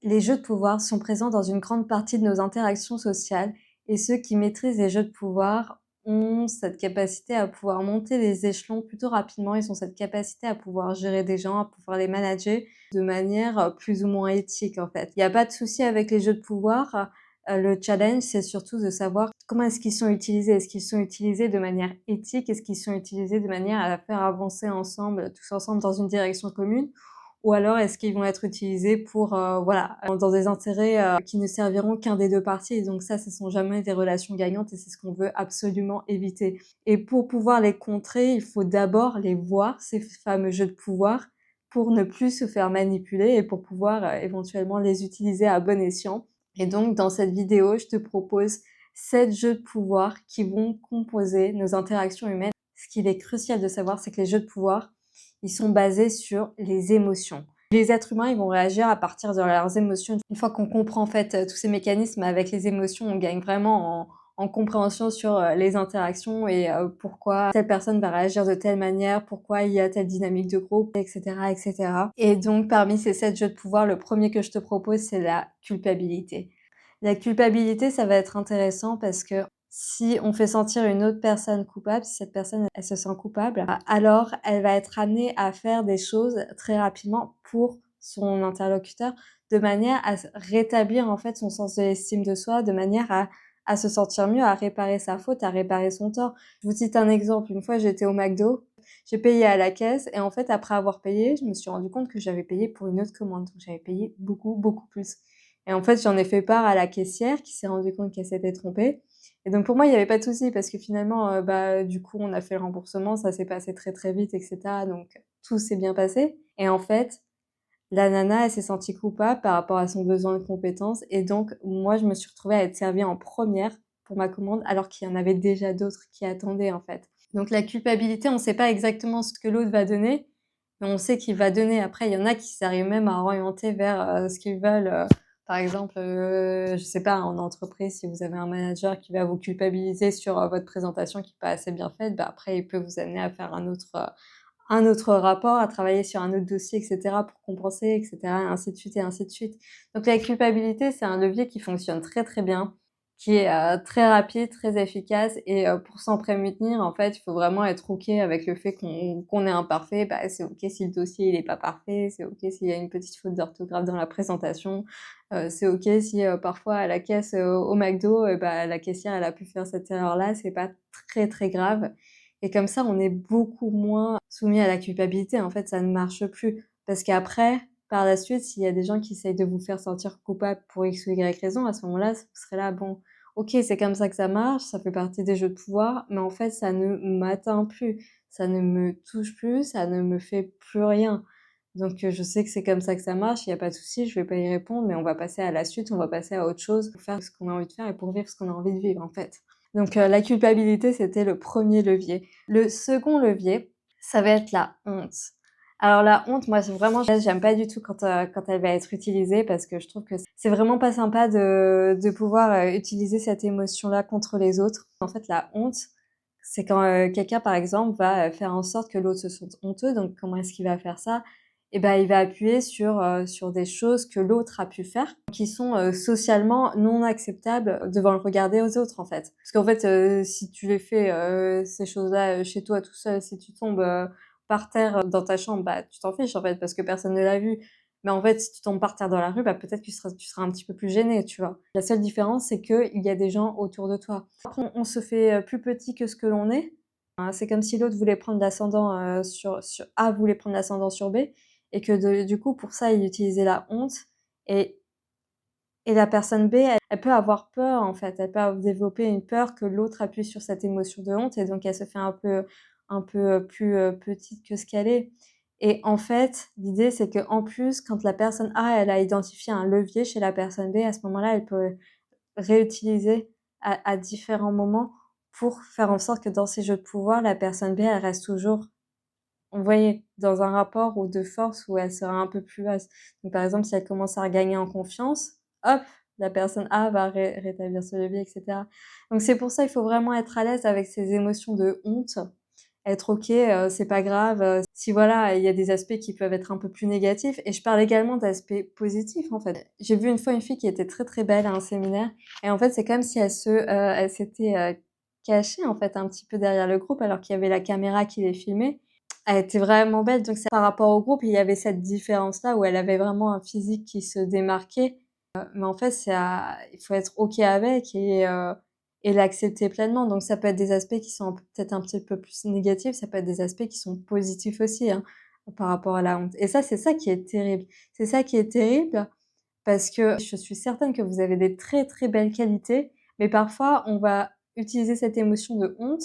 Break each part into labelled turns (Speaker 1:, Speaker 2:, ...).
Speaker 1: Les jeux de pouvoir sont présents dans une grande partie de nos interactions sociales et ceux qui maîtrisent les jeux de pouvoir ont cette capacité à pouvoir monter les échelons plutôt rapidement. Ils ont cette capacité à pouvoir gérer des gens, à pouvoir les manager de manière plus ou moins éthique en fait. Il n'y a pas de souci avec les jeux de pouvoir. Le challenge, c'est surtout de savoir comment est-ce qu'ils sont utilisés. Est-ce qu'ils sont utilisés de manière éthique? Est-ce qu'ils sont utilisés de manière à faire avancer ensemble, tous ensemble dans une direction commune? Ou alors est-ce qu'ils vont être utilisés pour, voilà, dans des intérêts, qui ne serviront qu'un des 2 parties et donc ça, ce sont jamais des relations gagnantes et c'est ce qu'on veut absolument éviter. Et pour pouvoir les contrer, il faut d'abord les voir, ces fameux jeux de pouvoir, pour ne plus se faire manipuler et pour pouvoir, éventuellement les utiliser à bon escient. Et donc dans cette vidéo, je te propose 7 jeux de pouvoir qui vont composer nos interactions humaines. Ce qu'il est crucial de savoir, c'est que les jeux de pouvoir, ils sont basés sur les émotions. Les êtres humains, ils vont réagir à partir de leurs émotions. Une fois qu'on comprend en fait tous ces mécanismes avec les émotions, on gagne vraiment en compréhension sur les interactions et pourquoi telle personne va réagir de telle manière, pourquoi il y a telle dynamique de groupe, etc., etc. Et donc, parmi ces 7 jeux de pouvoir, le premier que je te propose, c'est la culpabilité. La culpabilité, ça va être intéressant parce que si on fait sentir une autre personne coupable, si cette personne, elle se sent coupable, alors elle va être amenée à faire des choses très rapidement pour son interlocuteur, de manière à rétablir en fait son sens de l'estime de soi, de manière à se sentir mieux, à réparer sa faute, à réparer son tort. Je vous cite un exemple. Une fois, j'étais au McDo, j'ai payé à la caisse et en fait, après avoir payé, je me suis rendu compte que j'avais payé pour une autre commande. Donc, j'avais payé beaucoup, beaucoup plus. Et en fait, j'en ai fait part à la caissière qui s'est rendue compte qu'elle s'était trompée. Et donc pour moi, il y avait pas de souci parce que finalement, du coup, on a fait le remboursement, ça s'est passé très, très vite et cetera, donc tout s'est bien passé et en fait, la nana, elle s'est sentie coupable par rapport à son besoin de compétences et donc moi, je me suis retrouvée à être servie en première pour ma commande alors qu'il y en avait déjà d'autres qui attendaient, en fait. Donc la culpabilité, on sait pas exactement ce que l'autre va donner, mais on sait qu'il va donner. Après, il y en a qui s'arrivent même à orienter vers, ce qu'ils veulent, par exemple, je sais pas, en entreprise, si vous avez un manager qui va vous culpabiliser sur, votre présentation qui est pas assez bien faite, bah, après il peut vous amener à faire un autre rapport, à travailler sur un autre dossier et cetera pour compenser et cetera et ainsi de suite et ainsi de suite. Donc la culpabilité, c'est un levier qui fonctionne très, très bien, qui est, très rapide, très efficace et pour s'en prémunir, en fait, il faut vraiment être OK avec le fait qu'on est imparfait. Bah, c'est OK si le dossier, il est pas parfait, c'est OK s'il y a une petite faute d'orthographe dans la présentation, c'est OK si, parfois à la caisse, au McDo, bah, la caissière, elle a pu faire cette erreur-là, c'est pas très, très grave et comme ça, on est beaucoup moins soumis à la culpabilité. En fait, ça ne marche plus parce qu'après, par la suite, s'il y a des gens qui essayent de vous faire sentir coupable pour X ou Y raison, à ce moment-là, vous serez là: «Bon, OK, c'est comme ça que ça marche, ça fait partie des jeux de pouvoir, mais en fait, ça ne m'atteint plus, ça ne me touche plus, ça ne me fait plus rien. Donc je sais que c'est comme ça que ça marche, il y a pas de souci, je vais pas y répondre, mais on va passer à la suite, on va passer à autre chose pour faire ce qu'on a envie de faire et pour vivre ce qu'on a envie de vivre, en fait». Donc la culpabilité, c'était le premier levier. Le second levier, ça va être la honte. Alors la honte, moi, vraiment, j'aime pas du tout quand elle va être utilisée parce que je trouve que c'est vraiment pas sympa de pouvoir, utiliser cette émotion-là contre les autres. En fait, la honte, c'est quand, quelqu'un, par exemple, va, faire en sorte que l'autre se sente honteux. Donc comment est-ce qu'il va faire ça? Et ben, il va appuyer sur des choses que l'autre a pu faire, qui sont, socialement non acceptables devant le regard des autres, en fait. Parce qu'en fait, si tu les fais, ces choses-là, chez toi tout seul, si tu tombes, par terre dans ta chambre, bah, tu t'en fiches, en fait, parce que personne ne l'a vu. Mais en fait, si tu tombes par terre dans la rue, bah, peut-être que tu seras un petit peu plus gêné, tu vois? La seule différence, c'est qu'il y a des gens autour de toi. Après, on se fait, plus petit que ce que l'on est. C'est comme si l'autre voulait prendre l'ascendant, sur A voulait prendre l'ascendant sur B et que du coup, pour ça, il utilisait la honte et la personne B, elle peut avoir peur, en fait. Elle peut développer une peur que l'autre appuie sur cette émotion de honte et donc elle se fait un peu, plus, petite que ce qu'elle est et en fait, l'idée, c'est qu'en plus, quand la personne A, elle a identifié un levier chez la personne B, à ce moment-là, elle peut réutiliser à différents moments pour faire en sorte que dans ces jeux de pouvoir, la personne B, elle reste toujours, vous voyez, dans un rapport ou de force où elle sera un peu plus basse. Donc par exemple, si elle commence à regagner en confiance, hop, la personne A va rétablir ce levier et cetera. Donc c'est pour ça, il faut vraiment être à l'aise avec ces émotions de honte être OK, c'est pas grave, si voilà, il y a des aspects qui peuvent être un peu plus négatifs et je parle également d'aspects positifs, en fait. J'ai vu une fois une fille qui était très, très belle à un séminaire et en fait, c'est comme si elle s'était, cachée, en fait, un petit peu derrière le groupe alors qu'il y avait la caméra qui les filmait. Elle était vraiment belle, donc c'est par rapport au groupe, il y avait cette différence-là où elle avait vraiment un physique qui se démarquait, mais en fait, il faut être OK avec et l'accepter pleinement. Donc ça peut être des aspects qui sont peut-être un petit peu plus négatifs, ça peut être des aspects qui sont positifs aussi, hein, par rapport à la honte. Et ça, c'est ça qui est terrible. C'est ça qui est terrible parce que je suis certaine que vous avez des très, très belles qualités, mais parfois on va utiliser cette émotion de honte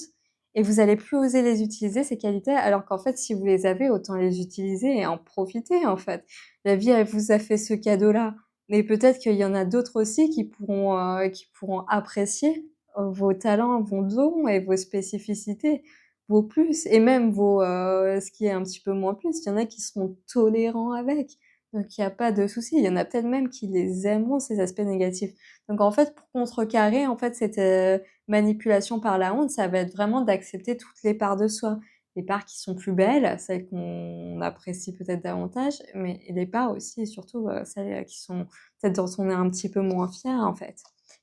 Speaker 1: et vous allez plus oser les utiliser, ces qualités, alors qu'en fait, si vous les avez, autant les utiliser et en profiter, en fait. La vie, elle vous a fait ce cadeau-là, mais peut-être qu'il y en a d'autres aussi qui pourront apprécier, vos talents, vos dons et vos spécificités, vos plus et même ce qui est un petit peu moins plus. Il y en a qui seront tolérants avec. Donc il y a pas de souci. Il y en a peut-être même qui les aimeront, ces aspects négatifs. Donc en fait, pour contrecarrer, en fait, cette, manipulation par la honte, ça va être vraiment d'accepter toutes les parts de soi. Les parts qui sont plus belles, celles qu'on apprécie peut-être davantage, mais et les parts aussi et surtout, celles, qui sont peut-être dont on est un petit peu moins fier, en fait.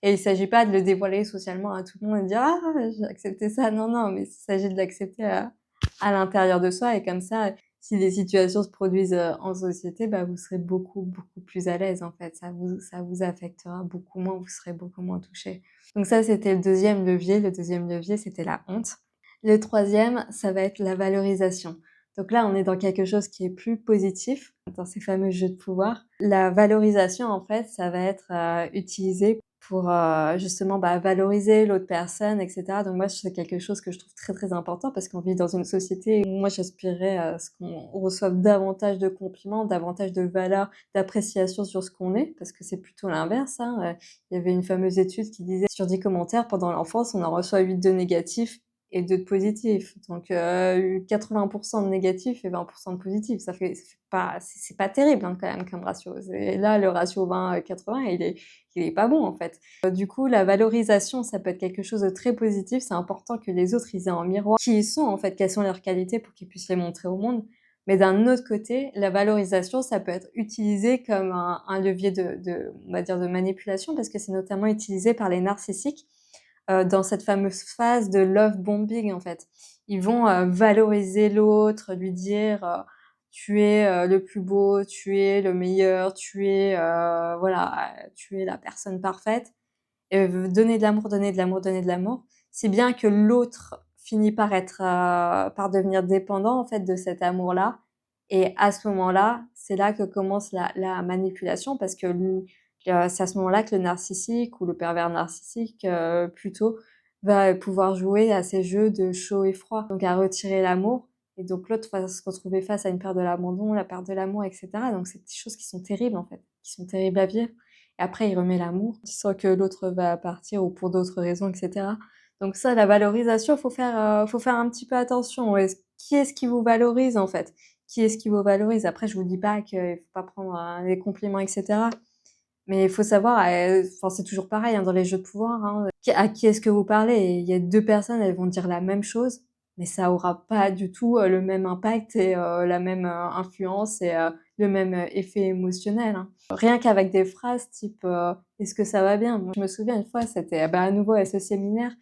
Speaker 1: Et il s'agit pas de le dévoiler socialement à tout le monde et de dire: «Ah, j'ai accepté ça». Non, non, mais il s'agit de l'accepter à l'intérieur de soi et comme ça, si les situations se produisent, en société, bah, vous serez beaucoup, beaucoup plus à l'aise, en fait. Ça vous affectera beaucoup moins, vous serez beaucoup moins touchés. Donc ça, c'était le deuxième levier. Le deuxième levier, c'était la honte. Le troisième, ça va être la valorisation. Donc là, on est dans quelque chose qui est plus positif, dans ces fameux jeux de pouvoir. La valorisation, en fait, ça va être, utilisé pour, justement, bah, valoriser l'autre personne et cetera. Donc moi, c'est quelque chose que je trouve très, très important parce qu'on vit dans une société où moi, j'aspirerais à ce qu'on reçoive davantage de compliments, davantage de valeur, d'appréciation sur ce qu'on est, parce que c'est plutôt l'inverse, hein. Il y avait une fameuse étude qui disait sur 10 commentaires pendant l'enfance, on en reçoit 8 de négatifs et 2 de positifs. Donc 80 de négatifs et 20 de positifs. C'est pas terrible, hein, quand même comme ratio. Et là, le ratio 20-80, il est pas bon, en fait. Du coup, la valorisation, ça peut être quelque chose de très positif. C'est important que les autres, ils aient en miroir qui ils sont, en fait, quelles sont leurs qualités pour qu'ils puissent les montrer au monde. Mais d'un autre côté, la valorisation, ça peut être utilisé comme un levier on va dire de manipulation parce que c'est notamment utilisé par les narcissiques, dans cette fameuse phase de love bombing, en fait. Ils vont, valoriser l'autre, lui dire, «Tu es, le plus beau, tu es le meilleur, tu es, voilà, tu es la personne parfaite» et donner de l'amour, donner de l'amour, donner de l'amour. Si bien que l'autre finit par être, par devenir dépendant, en fait, de cet amour-là et à ce moment-là, c'est là que commence la manipulation parce que c'est à ce moment-là que le narcissique ou le pervers narcissique, plutôt, va pouvoir jouer à ces jeux de chaud et froid, donc à retirer l'amour et donc l'autre va se retrouver face à une perte de l'abandon, la perte de l'amour et cetera, donc c'est des choses qui sont terribles, en fait, qui sont terribles à vivre. Et après, il remet l'amour, il sent que l'autre va partir ou pour d'autres raisons, et cetera. Donc ça, la valorisation, faut faire un petit peu attention. Qui est-ce qui vous valorise, en fait? Qui est-ce qui vous valorise? Après, je vous dis pas qu'il faut pas prendre, les compliments, et cetera. Mais il faut savoir, enfin, c'est toujours pareil, hein, dans les jeux de pouvoir, hein, à qui est-ce que vous parlez? Et il y a 2 personnes, elles vont dire la même chose, mais ça aura pas du tout, le même impact et la même, influence et le même, effet émotionnel, hein. Rien qu'avec des phrases type, «Est-ce que ça va bien?» Moi, je me souviens une fois, c'était, bah, à nouveau à ce séminaire,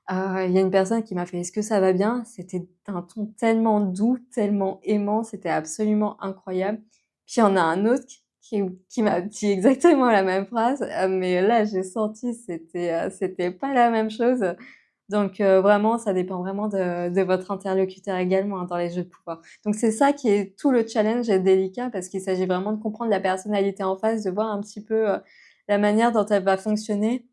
Speaker 1: il y a une personne qui m'a fait: «Est-ce que ça va bien?» C'était d'un ton tellement doux, tellement aimant, c'était absolument incroyable. Puis il y en a un autre qui m'a dit exactement la même phrase, mais là j'ai senti c'était pas la même chose. Donc vraiment ça dépend vraiment de votre interlocuteur également, hein, dans les jeux de pouvoir. Donc c'est ça qui est tout le challenge est délicat parce qu'il s'agit vraiment de comprendre la personnalité en face, de voir un petit peu, la manière dont elle va fonctionner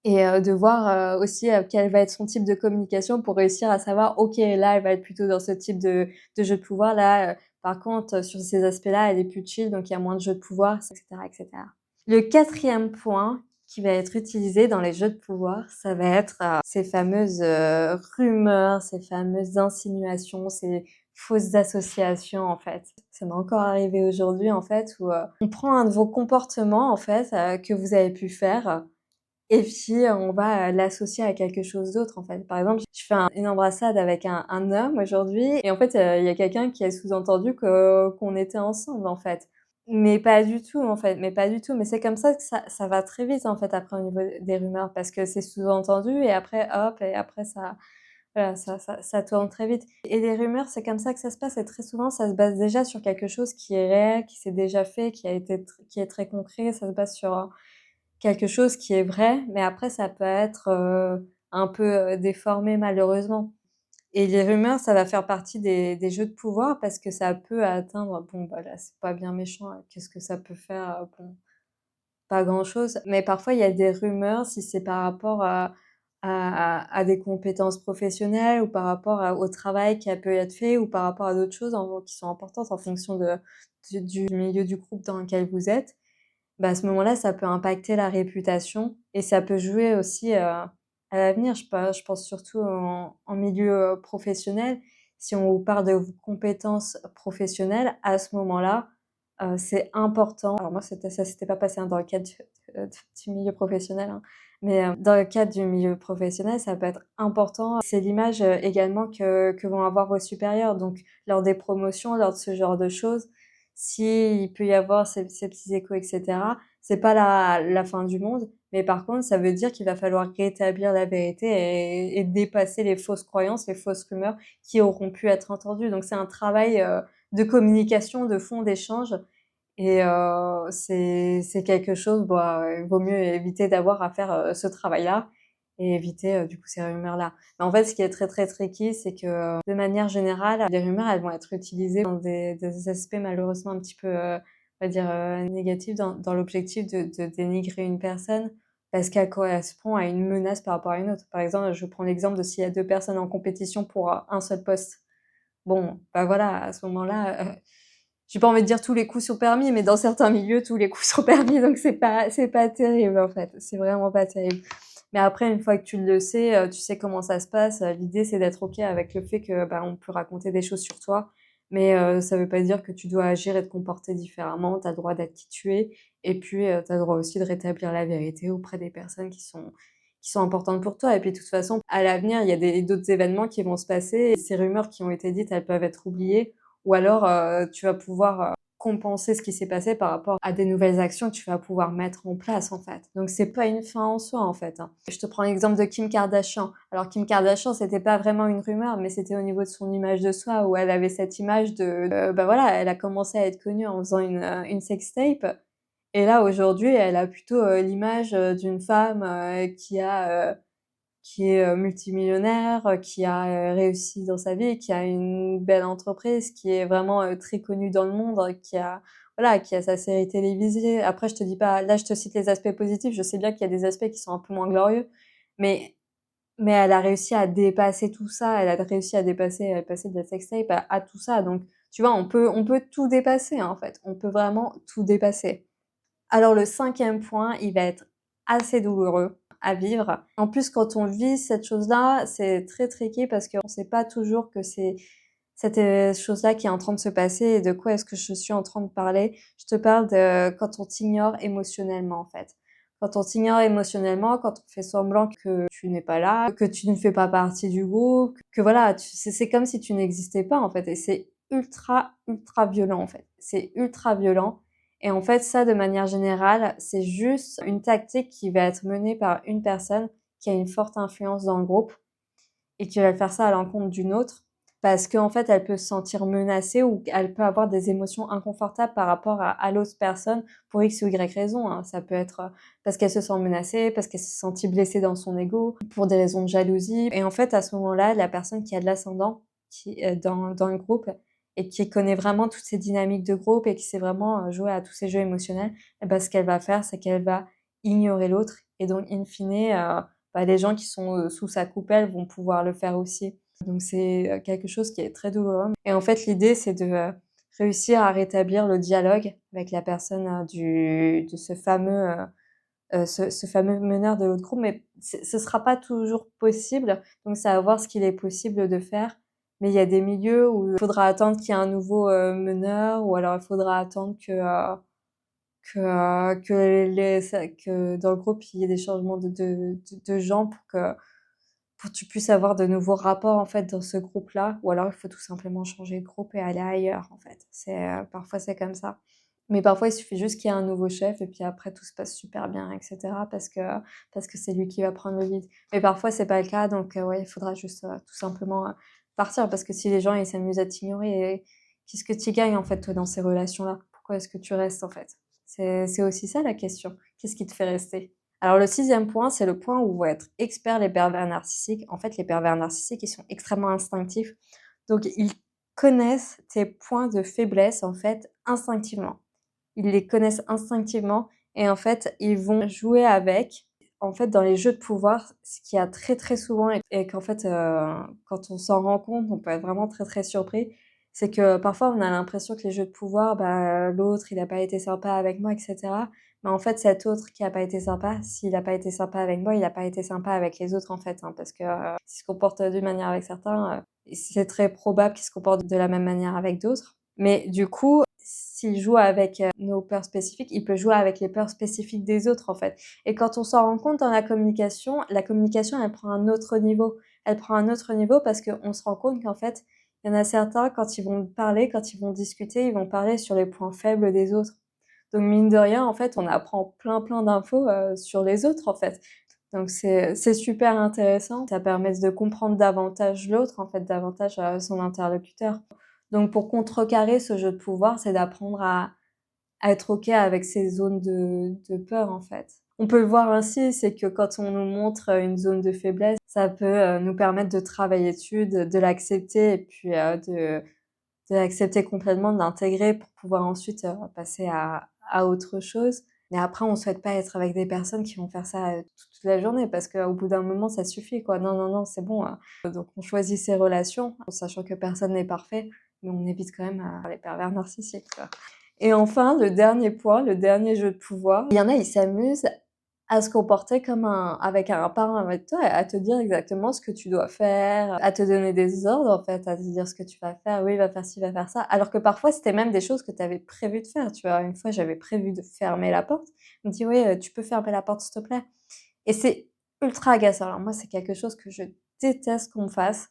Speaker 1: et de voir, aussi, quel va être son type de communication pour réussir à savoir: «OK, là, elle va être plutôt dans ce type de jeu de pouvoir. Là, par contre, sur ces aspects-là, elle est plus chill, donc il y a moins de jeux de pouvoir», et cetera, et cetera. Le quatrième point qui va être utilisé dans les jeux de pouvoir, ça va être, ces fameuses, rumeurs, ces fameuses insinuations, ces fausses associations, en fait. Ça m'est encore arrivé aujourd'hui, en fait, où, on prend un de vos comportements, en fait, que vous avez pu faire et puis, on va, l'associer à quelque chose d'autre, en fait. Par exemple, je fais une embrassade avec un homme aujourd'hui et en fait, il y a quelqu'un qui a sous-entendu qu'on était ensemble, en fait. Mais pas du tout, en fait, mais pas du tout. Mais c'est comme ça que ça va très vite, en fait, après au niveau des rumeurs parce que c'est sous-entendu et après hop et après ça voilà, ça tourne très vite et les rumeurs, c'est comme ça que ça se passe et très souvent, ça se base déjà sur quelque chose qui est réel, qui s'est déjà fait, qui est très concret. Ça se base sur, quelque chose qui est vrai, mais après ça peut être, un peu, déformé malheureusement et les rumeurs, ça va faire partie des jeux de pouvoir parce que ça peut atteindre bon, bah, là, c'est pas bien méchant, qu'est-ce que ça peut faire? Bon, pas grand-chose, mais parfois il y a des rumeurs si c'est par rapport à des compétences professionnelles ou par rapport au travail qui a peut être fait ou par rapport à d'autres choses en qui sont importantes en fonction du milieu du groupe dans lequel vous êtes. Bah, à ce moment-là, ça peut impacter la réputation et ça peut jouer aussi, à l'avenir. Je pense surtout en milieu, professionnel. Si on vous parle de vos compétences professionnelles, à ce moment-là, c'est important alors moi, ça s'était pas passé, hein, dans le cadre du milieu professionnel, hein, mais, dans le cadre du milieu professionnel, ça peut être important. C'est l'image, également que vont avoir vos supérieurs. Donc lors des promotions, lors de ce genre de choses, s'il peut y avoir ces petits échos et cetera, c'est pas la fin du monde, mais par contre, ça veut dire qu'il va falloir rétablir la vérité et dépasser les fausses croyances, les fausses rumeurs qui auront pu être entendues. Donc c'est un travail, de communication, de fond, d'échange et c'est quelque chose, bah, il vaut mieux éviter d'avoir à faire, ce travail-là et éviter, du coup, ces rumeurs-là. Mais en fait, ce qui est très, très tricky, c'est que, de manière générale, les rumeurs, elles vont être utilisées dans des aspects malheureusement un petit peu, on va dire, négatifs dans l'objectif de dénigrer une personne parce qu'elle correspond à une menace par rapport à une autre. Par exemple, je prends l'exemple de s'il y a 2 personnes en compétition pour, un seul poste. Bon, bah, voilà, à ce moment-là, j'ai pas envie de dire tous les coups sont permis, mais dans certains milieux, tous les coups sont permis, donc c'est pas terrible, en fait. C'est vraiment pas terrible. Mais après, une fois que tu le sais, tu sais comment ça se passe, l'idée, c'est d'être OK avec le fait que, bah, on peut raconter des choses sur toi, mais ça veut pas dire que tu dois agir et te comporter différemment. Tu as le droit d'être qui tu es et puis, tu as le droit aussi de rétablir la vérité auprès des personnes qui sont importantes pour toi et puis, de toute façon, à l'avenir, il y a d'autres événements qui vont se passer et ces rumeurs qui ont été dites, elles peuvent être oubliées ou alors, tu vas pouvoir, compenser ce qui s'est passé par rapport à des nouvelles actions que tu vas pouvoir mettre en place, en fait. Donc c'est pas une fin en soi, en fait, hein. Je te prends l'exemple de Kim Kardashian. Alors Kim Kardashian, c'était pas vraiment une rumeur, mais c'était au niveau de son image de soi où elle avait cette image bah, voilà, elle a commencé à être connue en faisant une sextape et là, aujourd'hui, elle a plutôt, l'image, d'une femme, qui est, multimillionnaire, qui a, réussi dans sa vie, qui a une belle entreprise, qui est vraiment, très connue dans le monde, qui a voilà, qui a sa série télévisée. Après, je te dis pas là, je te cite les aspects positifs, je sais bien qu'il y a des aspects qui sont un peu moins glorieux, mais elle a réussi à dépasser tout ça, elle a réussi à dépasser à passer de la sextape à tout ça, donc tu vois, on peut tout dépasser, en fait. On peut vraiment tout dépasser. Alors le cinquième point, il va être assez douloureux à vivre. En plus, quand on vit cette chose-là, c'est très tricky parce qu'on ne sait pas toujours que c'est cette, chose-là qui est en train de se passer et de quoi est-ce que je suis en train de parler. Je te parle de quand on t'ignore émotionnellement, en fait. Quand on t'ignore émotionnellement, quand on fait semblant que tu n'es pas là, que tu ne fais pas partie du groupe, que voilà, c'est comme si tu n'existais pas, en fait et c'est ultra, ultra violent, en fait. C'est ultra violent et en fait, ça, de manière générale, c'est juste une tactique qui va être menée par une personne qui a une forte influence dans le groupe et qui va faire ça à l'encontre d'une autre parce qu'en fait, elle peut se sentir menacée ou elle peut avoir des émotions inconfortables par rapport à l'autre personne pour X ou Y raison, hein. Ça peut être, parce qu'elle se sent menacée, parce qu'elle s'est sentie blessée dans son ego, pour des raisons de jalousie et en fait, à ce moment-là, la personne qui a de l'ascendant dans le groupe et qui connaît vraiment toutes ces dynamiques de groupe et qui sait vraiment, jouer à tous ces jeux émotionnels et bah, ce qu'elle va faire, c'est qu'elle va ignorer l'autre et donc in fine, bah, les gens qui sont, sous sa coupelle vont pouvoir le faire aussi. Donc c'est, quelque chose qui est très douloureux et en fait, l'idée, c'est de, réussir à rétablir le dialogue avec la personne, de ce fameux meneur de l'autre groupe, mais ce sera pas toujours possible, donc c'est à voir ce qu'il est possible de faire. Mais il y a des milieux où il faudra attendre qu'il y ait un nouveau, meneur ou alors il faudra attendre que, que dans le groupe, il y ait des changements de gens pour que tu puisses avoir de nouveaux rapports, en fait, dans ce groupe-là, ou alors il faut tout simplement changer de groupe et aller ailleurs, en fait. Parfois c'est comme ça. Mais parfois, il suffit juste qu'il y ait un nouveau chef et puis après tout se passe super bien et cetera parce que c'est lui qui va prendre le lead. Mais parfois c'est pas le cas donc ouais, il faudra juste, tout simplement, partir parce que si les gens ils s'amusent à t'ignorer qu'est-ce que tu gagnes, en fait, toi, dans ces relations-là? Pourquoi est-ce que tu restes, en fait? C'est aussi ça la question. Qu'est-ce qui te fait rester? Alors le sixième point, c'est le point où vont être experts les pervers narcissiques. En fait, les pervers narcissiques, ils sont extrêmement instinctifs. Donc ils connaissent tes points de faiblesse, en fait, instinctivement. Ils les connaissent instinctivement et en fait, ils vont jouer avec. En fait, dans les jeux de pouvoir, ce qu'il y a très, très souvent et qu'en fait, quand on s'en rend compte, on peut être vraiment très, très surpris, c'est que parfois on a l'impression que les jeux de pouvoir, bah, l'autre il a pas été sympa avec moi et cetera. Mais en fait, cet autre qui a pas été sympa, s'il a pas été sympa avec moi, il a pas été sympa avec les autres en fait, hein, parce que, s'il se comporte d'une manière avec certains, c'est très probable qu'il se comporte de la même manière avec d'autres. Mais du coup, s'il joue avec, nos peurs spécifiques, il peut jouer avec les peurs spécifiques des autres, en fait. Et quand on s'en rend compte dans la communication, elle prend un autre niveau. Elle prend un autre niveau parce qu'on se rend compte qu'en fait, il y en a certains, quand ils vont parler, quand ils vont discuter, ils vont parler sur les points faibles des autres. Donc mine de rien, en fait, on apprend plein, plein d'infos, sur les autres, en fait. Donc c'est super intéressant. Ça permet de comprendre davantage l'autre, en fait, davantage, son interlocuteur. Donc pour contrecarrer ce jeu de pouvoir, c'est d'apprendre à être OK avec ces zones de peur, en fait. On peut le voir ainsi, c'est que quand on nous montre, une zone de faiblesse, ça peut, nous permettre de travailler dessus, de l'accepter et puis, de l'accepter complètement, de l'intégrer pour pouvoir ensuite, passer à autre chose. Mais après, on souhaite pas être avec des personnes qui vont faire ça, toute la journée parce qu'au bout d'un moment, ça suffit, quoi. Non, non, non, c'est bon, donc on choisit ses relations en sachant que personne n'est parfait, mais on évite quand même, les pervers narcissiques, quoi. Et enfin, le dernier point, le dernier jeu de pouvoir, il y en a, ils s'amusent à se comporter comme avec un parent avec toi, à te dire exactement ce que tu dois faire, à te donner des ordres, en fait, à te dire ce que tu vas faire. Oui, va faire ci, va faire ça. Alors que parfois, c'était même des choses que tu avais prévu de faire, tu vois? Une fois, j'avais prévu de fermer la porte. Il me dit: «Oui, tu peux fermer la porte, s'il te plaît?» Et c'est ultra agaçant. Alors moi, c'est quelque chose que je déteste qu'on me fasse.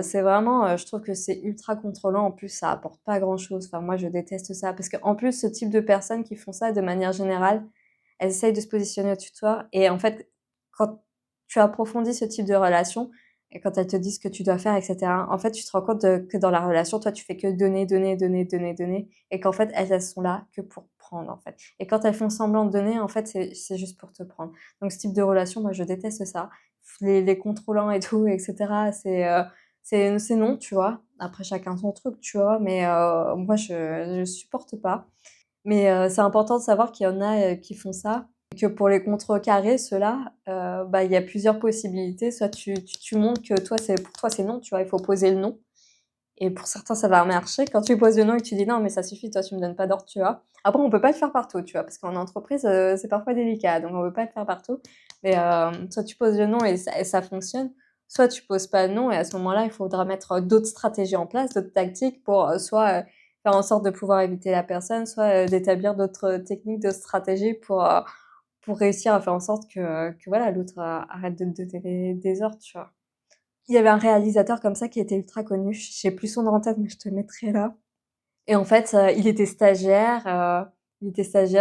Speaker 1: C'est vraiment, je trouve que c'est ultra contrôlant. En plus, ça apporte pas grand-chose. Enfin, moi, je déteste ça parce qu'en plus, ce type de personnes qui font ça de manière générale, elles essayent de se positionner au-dessus de toi et en fait, quand tu approfondis ce type de relation et quand elles te disent ce que tu dois faire et cetera, en fait, tu te rends compte, que dans la relation, toi, tu fais que donner, donner, donner, donner, donner et qu'en fait, elles sont là que pour prendre, en fait. Et quand elles font semblant de donner, en fait, c'est juste pour te prendre. Donc ce type de relation, moi, je déteste ça. Les contrôlants et tout et cetera, c'est non, tu vois? Après chacun son truc, tu vois? Mais moi, je supporte pas. Mais c'est important de savoir qu'il y en a, qui font ça et que pour les contrecarrer ceux-là, bah, il y a plusieurs possibilités. Soit tu montres que toi, c'est pour toi, c'est non, tu vois? Il faut poser le non et pour certains, ça va marcher. Quand tu poses le non et que tu dis: «Non, mais ça suffit, toi, tu me donnes pas d'ordre», tu vois? Après, on peut pas le faire partout, tu vois? Parce qu'en entreprise, c'est parfois délicat, donc on peut pas le faire partout. Mais soit tu poses le non et ça fonctionne, soit tu poses pas le non et à ce moment-là, il faudra mettre, d'autres stratégies en place, d'autres tactiques pour, soit, faire en sorte de pouvoir éviter la personne, soit, d'établir d'autres techniques, d'autres stratégies pour réussir à faire en sorte que voilà, l'autre, arrête de te donner des ordres, tu vois? Il y avait un réalisateur comme ça qui était ultra connu, je sais plus son nom en tête, mais je te le mettrai là. Et en fait, il était stagiaire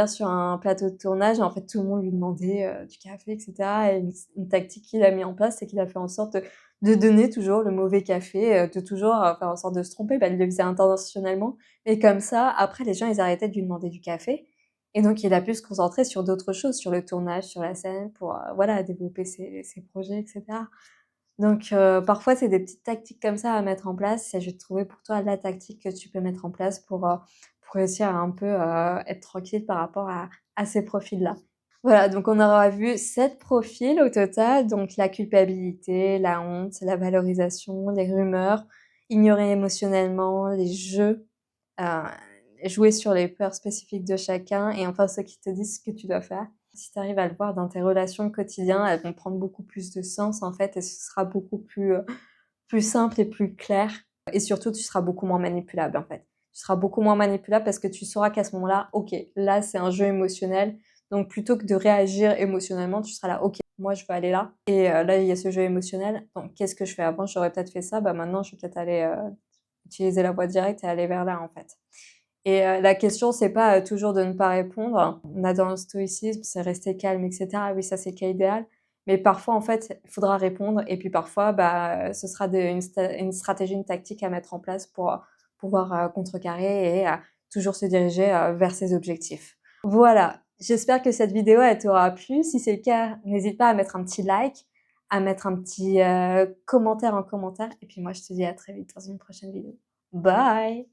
Speaker 1: sur un plateau de tournage et en fait, tout le monde lui demandait, du café et cetera et une tactique qu'il a mis en place, c'est qu'il a fait en sorte de donner toujours le mauvais café, de toujours, faire en sorte de se tromper. Bah, il le faisait intentionnellement et comme ça, après les gens, ils arrêtaient de lui demander du café et donc il a pu se concentrer sur d'autres choses, sur le tournage, sur la scène pour, voilà, développer ses projets et cetera. Donc parfois, c'est des petites tactiques comme ça à mettre en place et je vais te trouver pour toi la tactique que tu peux mettre en place pour réussir à un peu, être tranquille par rapport à ces profils-là. Voilà, donc on aura vu 7 profils au total, donc la culpabilité, la honte, la valorisation, les rumeurs, ignorer émotionnellement, les jeux, heu, jouer sur les peurs spécifiques de chacun et enfin ceux qui te disent ce que tu dois faire. Si tu arrives à le voir dans tes relations quotidiennes, elles vont prendre beaucoup plus de sens en fait et ce sera beaucoup plus, plus simple et plus clair et surtout tu seras beaucoup moins manipulable en fait. Tu seras beaucoup moins manipulable parce que tu sauras qu'à ce moment-là, OK, là, c'est un jeu émotionnel. Donc plutôt que de réagir émotionnellement, tu seras là: «OK, moi, je veux aller là et là, il y a ce jeu émotionnel, donc qu'est-ce que je fais? Avant, j'aurais peut-être fait ça, bah, maintenant, je vais peut-être aller, utiliser la voie directe et aller vers là, en fait». Et la question, c'est pas, toujours de ne pas répondre. On a dans le stoïcisme, c'est rester calme et cetera. Oui, ça, c'est le cas idéal. Mais parfois, en fait, il faudra répondre et puis parfois, bah, ce sera une stratégie, une tactique à mettre en place pour, pouvoir, contrecarrer et toujours se diriger, vers ses objectifs. Voilà, j'espère que cette vidéo, elle t'aura plu. Si c'est le cas, n'hésite pas à mettre un petit like, à mettre un petit, commentaire en commentaire et puis moi, je te dis à très vite dans une prochaine vidéo. Bye!